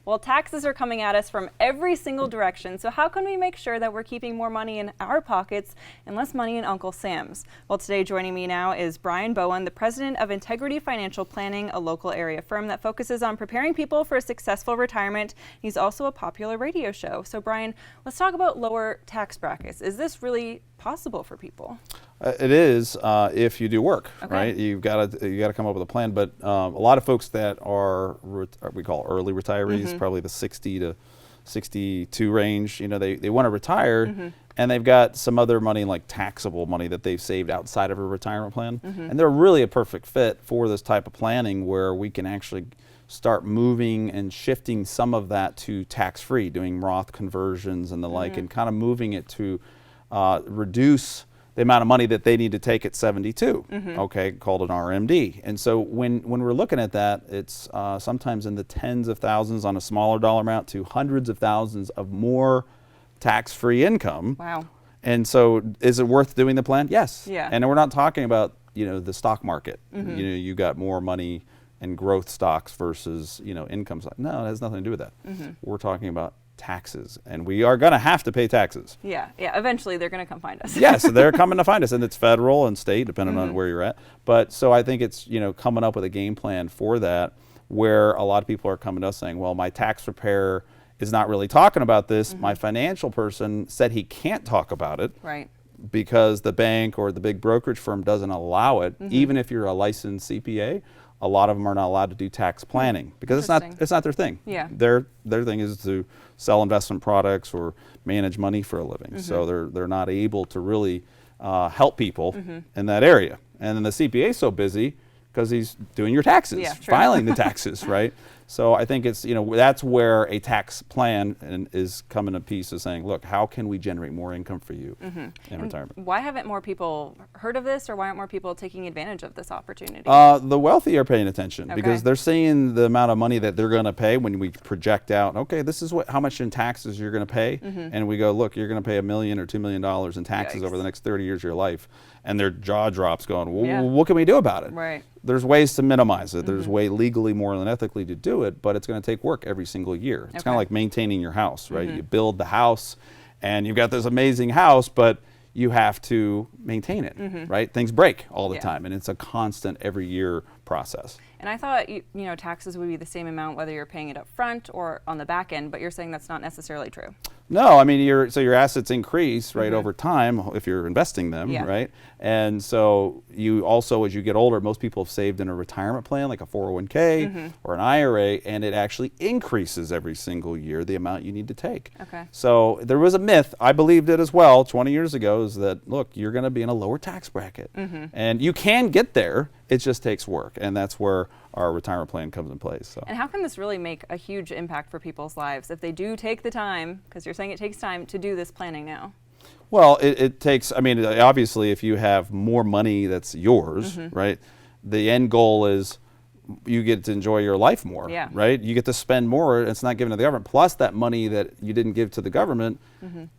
Well, taxes are coming at us from every single direction, so how can we make sure that we're keeping more money in our pockets and less money in Uncle Sam's? Well, today joining me now is Bowen, the president of Integrity Financial Planning, a local area firm that focuses on preparing people for a successful retirement. He's also a popular radio show. So Brian, let's talk about lower tax brackets. Is this really possible for people? It is if you do work, Okay. right? You got to come up with a plan. But a lot of folks that are we call early retirees, probably the 60 to 62 range. You know, they want to retire, and they've got some other money, like taxable money, that they've saved outside of a retirement plan, and they're really a perfect fit for this type of planning, where we can actually start moving and shifting some of that to tax-free, doing Roth conversions and the like, and kind of moving it to reduce the amount of money that they need to take at 72, okay, called an RMD. And so when we're looking at that, it's sometimes in the tens of thousands on a smaller dollar amount to hundreds of thousands of more tax-free income. Wow. And so is it worth doing the plan? Yes. Yeah. And we're not talking about, you know, the stock market. You know, you got more money in growth stocks versus, you know, income stock. No, it has nothing to do with that. We're talking about taxes, and we are going to have to pay taxes. Yeah, eventually they're going to come find us. Yes, they're coming to find us, and it's federal and state, depending on where you're at. But so I think it's, you know, coming up with a game plan for that, where a lot of people are coming to us saying, well, my tax preparer is not really talking about this. My financial person said he can't talk about it. Right. Because the bank or the big brokerage firm doesn't allow it. Even if you're a licensed CPA, a lot of them are not allowed to do tax planning because it's not their thing. Yeah. Their thing is to sell investment products or manage money for a living. So they're not able to really help people in that area. And then the CPA is so busy because he's doing your taxes, filing the taxes, right? So I think it's, you know, that's where a tax plan is coming a piece of saying, look, how can we generate more income for you in retirement? Why haven't more people heard of this, or why aren't more people taking advantage of this opportunity? The wealthy are paying attention because Okay. they're seeing the amount of money that they're going to pay when we project out, okay, this is how much in taxes you're going to pay. And we go, look, you're going to pay $1 million or $2 million in taxes over the next 30 years of your life. And their jaw drops going, well, what can we do about it? Right. There's ways to minimize it. There's way legally, morally, and ethically to do it, but it's going to take work every single year. It's kind of like maintaining your house, right? You build the house, and you've got this amazing house, but you have to maintain it, right? Things break all the time, and it's a constant every year process. And I thought, you know, taxes would be the same amount whether you're paying it up front or on the back end, but you're saying that's not necessarily true. No, I mean, your assets increase, right, over time if you're investing them, right? And so you also, as you get older, most people have saved in a retirement plan, like a 401k or an IRA, and it actually increases every single year the amount you need to take. Okay. So there was a myth, I believed it as well 20 years ago, is that, look, you're going to be in a lower tax bracket. And you can get there, it just takes work, and that's where our retirement plan comes in place. So. And how can this really make a huge impact for people's lives if they do take the time, because you're saying it takes time to do this planning now? Well, it takes, I mean, obviously if you have more money that's yours, right, the end goal is you get to enjoy your life more, right? You get to spend more, it's not given to the government. Plus that money that you didn't give to the government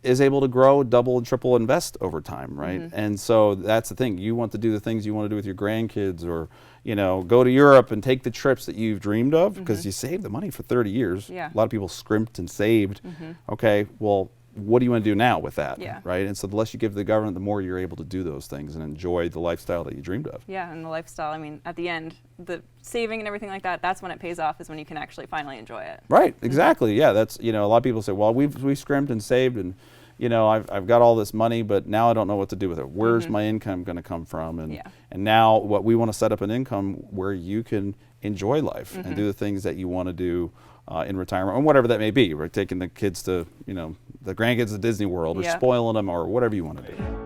is able to grow, double and triple invest over time, right? And so that's the thing. You want to do the things you want to do with your grandkids, or, you know, go to Europe and take the trips that you've dreamed of because you saved the money for 30 years. A lot of people scrimped and saved. Okay, well, what do you want to do now with that, right? And so the less you give to the government, the more you're able to do those things and enjoy the lifestyle that you dreamed of. Yeah, and the lifestyle, I mean, at the end, the saving and everything like that, that's when it pays off, is when you can actually finally enjoy it. Right, exactly, yeah. That's, you know, a lot of people say, well, we've scrimped and saved, and, you know, I've got all this money, but now I don't know what to do with it. Where's my income going to come from? And now what we want to set up an income where you can enjoy life and do the things that you want to do in retirement, or whatever that may be. We're taking the kids to, you know, the grandkids to Disney World, or spoiling them, or whatever you want to do.